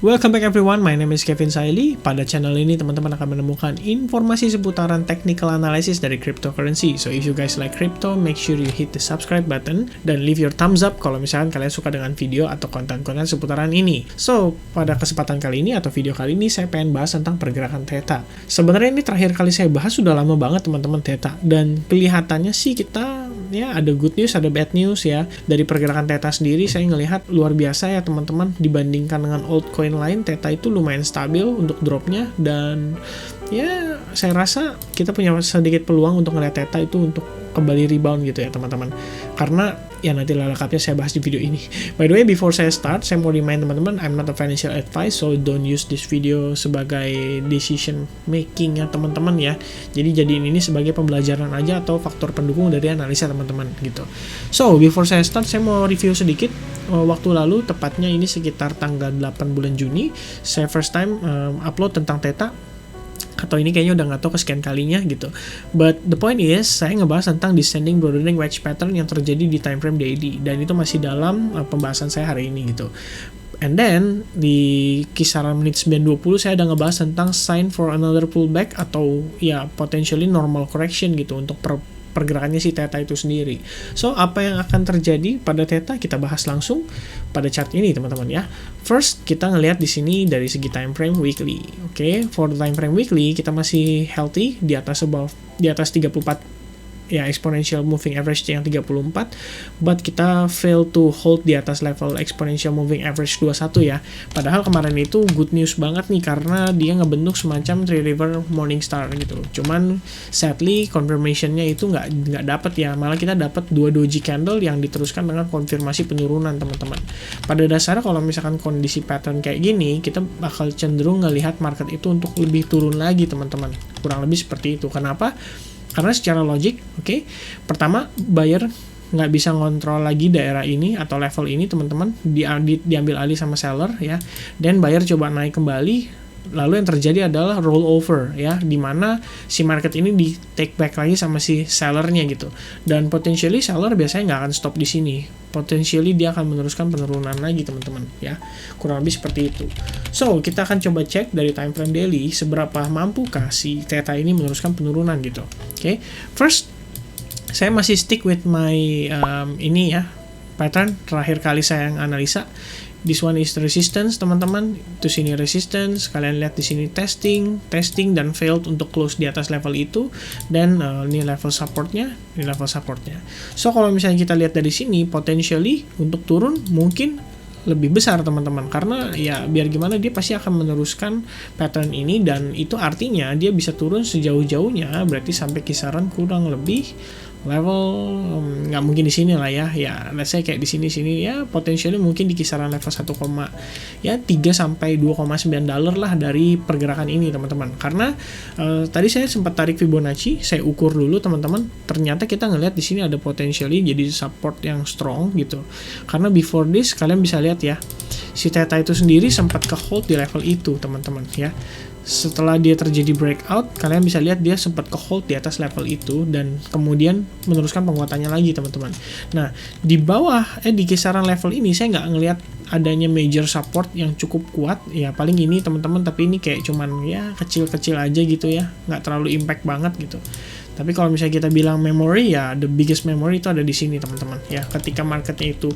Welcome back everyone, my name is Kevin Saili. Pada channel ini teman-teman akan menemukan informasi seputaran technical analysis dari cryptocurrency. So if you guys like crypto, make sure you hit the subscribe button dan leave your thumbs up kalau misalkan kalian suka dengan video atau konten-konten seputaran ini. So pada kesempatan kali ini atau video kali ini saya pengen bahas tentang pergerakan Theta. Sebenarnya ini terakhir kali saya bahas sudah lama banget teman-teman Theta, dan kelihatannya sih kita ya ada good news, ada bad news ya. Dari pergerakan Theta sendiri saya ngelihat luar biasa ya teman-teman, dibandingkan dengan altcoin lain, Theta itu lumayan stabil untuk dropnya, dan ya saya rasa kita punya sedikit peluang untuk ngeliat Theta itu untuk kembali rebound gitu ya teman-teman, karena ya nanti lengkapnya saya bahas di video ini. By the way, before saya start, saya mau remind teman-teman, I'm not a financial advice, so don't use this video sebagai decision making ya teman-teman ya. Jadi jadiin ini sebagai pembelajaran aja atau faktor pendukung dari analisa teman-teman gitu. So before saya start, saya mau review sedikit. Waktu lalu, tepatnya ini sekitar tanggal 8 bulan Juni, saya first time upload tentang Theta, atau ini kayaknya udah nggak tahu kesekian kalinya gitu. But the point is, saya ngebahas tentang descending broadening wedge pattern yang terjadi di time frame daily, dan itu masih dalam pembahasan saya hari ini gitu. And then di kisaran menit 9.20 saya udah ngebahas tentang sign for another pullback atau ya potentially normal correction gitu untuk pergerakannya si Theta itu sendiri. So, apa yang akan terjadi pada Theta kita bahas langsung pada chart ini, teman-teman ya. First, kita ngelihat di sini dari segi time frame weekly. Oke, for the time frame weekly kita masih healthy di atas 34 ya exponential moving average yang 34, but kita fail to hold di atas level exponential moving average 21 ya. Padahal kemarin itu good news banget nih, karena dia ngebentuk semacam Three River Morningstar gitu. Cuman sadly confirmationnya itu nggak dapet ya, malah kita dapat 2 doji candle yang diteruskan dengan konfirmasi penurunan teman-teman. Pada dasarnya kalau misalkan kondisi pattern kayak gini, kita bakal cenderung ngelihat market itu untuk lebih turun lagi teman-teman. Kurang lebih seperti itu. Kenapa? Karena secara logik, oke, pertama buyer nggak bisa ngontrol lagi daerah ini atau level ini teman-teman, diambil alih sama seller ya, dan buyer coba naik kembali. Lalu yang terjadi adalah rollover ya, dimana si market ini di take back lagi sama si sellernya gitu, dan potentially seller biasanya nggak akan stop di sini, potentially dia akan meneruskan penurunan lagi teman-teman ya, kurang lebih seperti itu. So kita akan coba cek dari time frame daily seberapa mampukah si Theta ini meneruskan penurunan gitu. Oke, first saya masih stick with my ini ya pattern terakhir kali saya yang analisa. This one is resistance teman-teman, itu sini resistance, kalian lihat di sini testing dan failed untuk close di atas level itu, dan ini level supportnya, So kalau misalnya kita lihat dari sini, potentially untuk turun mungkin lebih besar teman-teman, karena ya biar gimana dia pasti akan meneruskan pattern ini, dan itu artinya dia bisa turun sejauh-jauhnya, berarti sampai kisaran kurang lebih level nggak mungkin di sini lah ya, let's say kayak di sini ya, potensialnya mungkin di kisaran level 1,3 sampai 2,9 dolar lah dari pergerakan ini teman-teman. Karena tadi saya sempat tarik Fibonacci, saya ukur dulu teman-teman, ternyata kita ngelihat di sini ada potensialnya jadi support yang strong gitu. Karena before this kalian bisa lihat ya, si Theta itu sendiri sempat ke hold di level itu teman-teman ya. Setelah dia terjadi breakout, kalian bisa lihat dia sempat ke hold di atas level itu, dan kemudian meneruskan penguatannya lagi teman-teman. Nah, di bawah di kisaran level ini saya nggak ngelihat adanya major support yang cukup kuat ya, paling ini teman-teman, tapi ini kayak cuman ya kecil-kecil aja gitu ya, nggak terlalu impact banget gitu. Tapi kalau misalnya kita bilang memory ya, the biggest memory itu ada di sini teman-teman ya. Ketika marketnya itu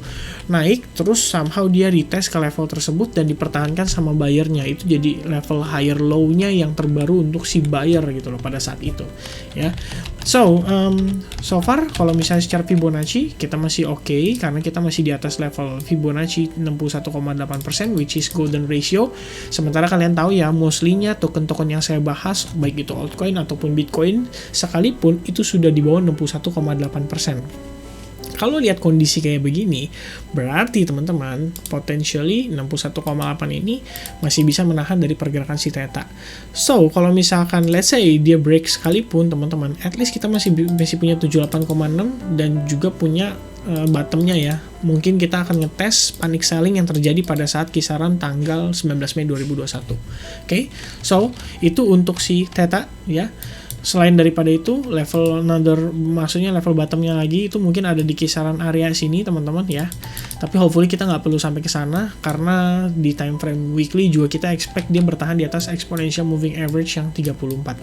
naik, terus somehow dia retest ke level tersebut dan dipertahankan sama buyernya, itu jadi level higher low-nya yang terbaru untuk si buyer gitu loh pada saat itu ya. So far kalau misalnya secara Fibonacci kita masih oke, karena kita masih di atas level Fibonacci 61,8%, which is golden ratio. Sementara kalian tahu ya, mostly-nya token-token yang saya bahas, baik itu altcoin ataupun Bitcoin, sekalipun itu sudah di bawah 61,8%. Kalau lihat kondisi kayak begini, berarti teman-teman, potentially 61,8 ini masih bisa menahan dari pergerakan si Theta. So, kalau misalkan let's say dia break sekalipun teman-teman, at least kita masih punya 78,6 dan juga punya bottomnya ya. Mungkin kita akan ngetes panic selling yang terjadi pada saat kisaran tanggal 19 Mei 2021. Oke, so itu untuk si Theta ya. Selain daripada itu, level bottomnya lagi itu mungkin ada di kisaran area sini teman-teman ya. Tapi hopefully kita nggak perlu sampai ke sana, karena di time frame weekly juga kita expect dia bertahan di atas exponential moving average yang 34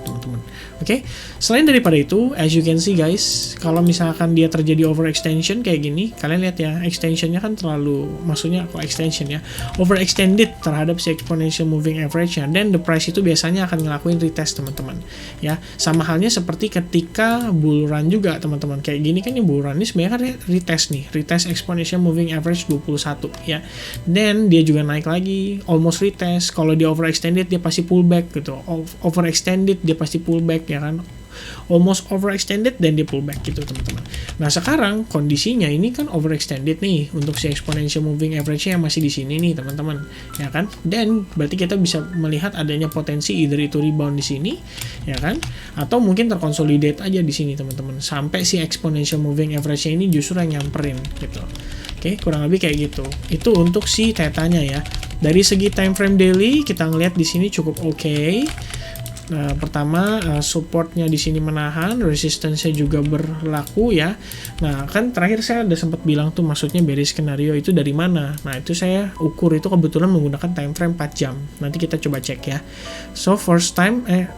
teman-teman. Oke. Selain daripada itu, as you can see guys, kalau misalkan dia terjadi overextension kayak gini, kalian lihat ya, extensionnya kan terlalu, maksudnya kok extension ya, overextended terhadap si exponential moving average-nya, dan the price itu biasanya akan ngelakuin retest teman-teman ya. Sama halnya seperti ketika bull run juga teman-teman, kayak gini kan, bull run ini sebenarnya kan retest nih, retest exponential moving average 21 ya, dan dia juga naik lagi, almost retest. Kalau dia overextended dia pasti pullback gitu, overextended dia pasti pullback ya kan, almost overextended dan dia pullback gitu teman-teman. Nah sekarang kondisinya ini kan overextended nih untuk si exponential moving average-nya yang masih di sini nih teman-teman ya kan, dan berarti kita bisa melihat adanya potensi either itu rebound di sini ya kan, atau mungkin terkonsolidate aja di sini teman-teman sampai si exponential moving average-nya ini justru yang nyamperin gitu. Oke, kurang lebih kayak gitu. Itu untuk si tetanya ya. Dari segi time frame daily kita ngelihat di sini cukup oke. Nah, pertama supportnya di sini menahan, resistance-nya juga berlaku ya. Nah, kan terakhir saya udah sempat bilang tuh, maksudnya bearish skenario itu dari mana. Nah, itu saya ukur itu kebetulan menggunakan time frame 4 jam. Nanti kita coba cek ya. So, first time ya.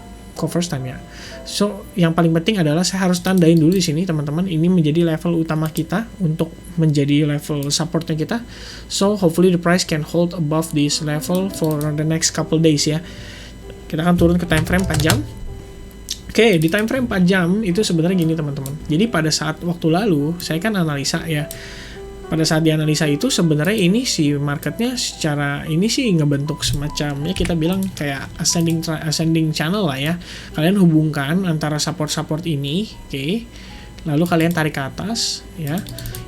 So, yang paling penting adalah saya harus tandain dulu di sini teman-teman, ini menjadi level utama kita untuk menjadi level supportnya kita. So, hopefully the price can hold above this level for the next couple days ya. Kita akan turun ke time frame 4 jam. Oke, di time frame 4 jam itu sebenarnya gini teman-teman. Jadi pada saat waktu lalu saya kan analisa ya. Pada saat dianalisa itu sebenarnya ini si marketnya secara ini sih ngebentuk semacam ya, kita bilang kayak ascending channel lah ya. Kalian hubungkan antara support ini, oke. Lalu kalian tarik ke atas ya.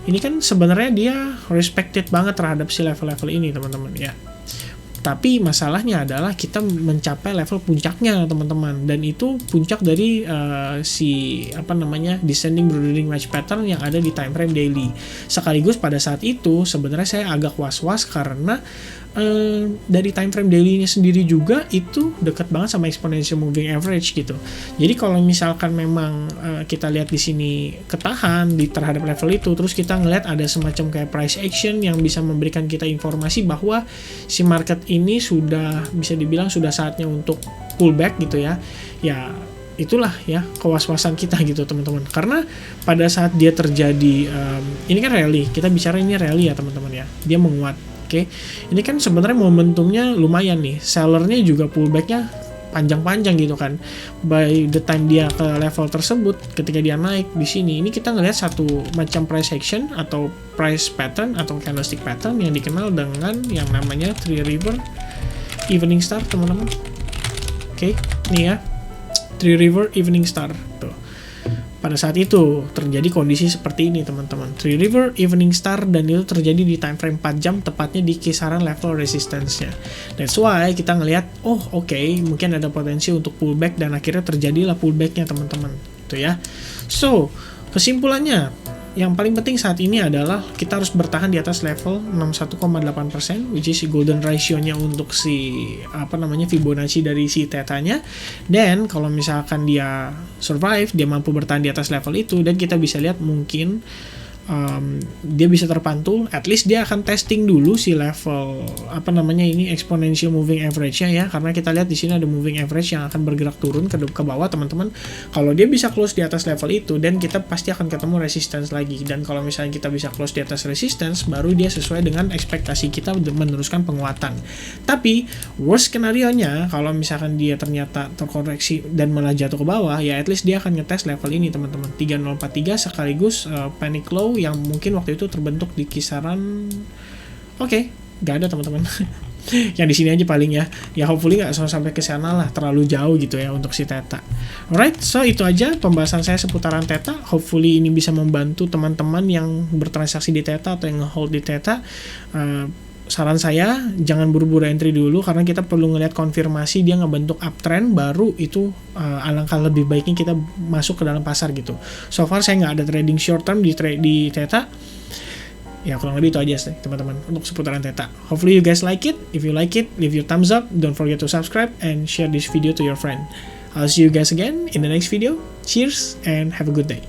Ini kan sebenarnya dia respected banget terhadap si level-level ini teman-teman ya. Tapi masalahnya adalah kita mencapai level puncaknya teman-teman, dan itu puncak dari descending broadening wedge pattern yang ada di time frame daily. Sekaligus pada saat itu sebenarnya saya agak was-was karena dari time frame daily-nya sendiri juga itu dekat banget sama exponential moving average gitu. Jadi kalau misalkan memang kita lihat di sini ketahan di terhadap level itu, terus kita ngelihat ada semacam kayak price action yang bisa memberikan kita informasi bahwa si market ini sudah bisa dibilang sudah saatnya untuk pullback gitu ya. Ya itulah ya kewaspasan kita gitu teman-teman, karena pada saat dia terjadi ini kan rally, kita bicara ini rally ya teman-teman ya, dia menguat. Oke, ini kan sebenarnya momentumnya lumayan nih, sellernya juga pullbacknya panjang-panjang gitu kan. By the time dia ke level tersebut, ketika dia naik di sini, ini kita ngelihat satu macam price action atau price pattern atau candlestick pattern yang dikenal dengan yang namanya Three River Evening Star teman-teman. Oke, nih ya, Three River Evening Star tuh. Pada saat itu terjadi kondisi seperti ini teman-teman, Three River Evening Star, dan itu terjadi di time frame 4 jam tepatnya di kisaran level resistance-nya. That's why kita ngelihat mungkin ada potensi untuk pullback, dan akhirnya terjadilah pullback-nya teman-teman itu ya. So kesimpulannya, yang paling penting saat ini adalah kita harus bertahan di atas level 61,8%, which is golden ratio-nya untuk si Fibonacci dari si tetanya. Dan kalau misalkan dia survive, dia mampu bertahan di atas level itu, dan kita bisa lihat mungkin dia bisa terpantul, at least dia akan testing dulu si level ini exponential moving average-nya ya, karena kita lihat di sini ada moving average yang akan bergerak turun ke bawah teman-teman. Kalau dia bisa close di atas level itu, dan kita pasti akan ketemu resistance lagi, dan kalau misalnya kita bisa close di atas resistance, baru dia sesuai dengan ekspektasi kita meneruskan penguatan. Tapi worst skenario-nya, kalau misalkan dia ternyata terkoreksi dan malah jatuh ke bawah, ya at least dia akan ngetes level ini teman-teman, 3043 sekaligus panic low yang mungkin waktu itu terbentuk di kisaran nggak ada teman-teman yang di sini aja paling ya hopefully nggak sampai ke sana lah, terlalu jauh gitu ya untuk si Theta. Alright, so itu aja pembahasan saya seputaran Theta. Hopefully ini bisa membantu teman-teman yang bertransaksi di Theta atau yang nge-hold di Theta. Saran saya jangan buru-buru entry dulu, karena kita perlu ngelihat konfirmasi dia ngebentuk uptrend, baru itu alangkah lebih baiknya kita masuk ke dalam pasar gitu. So far saya nggak ada trading short term di Theta. Ya kurang lebih itu aja sih teman-teman untuk seputaran Theta. Hopefully you guys like it. If you like it, leave your thumbs up. Don't forget to subscribe and share this video to your friend. I'll see you guys again in the next video. Cheers and have a good day.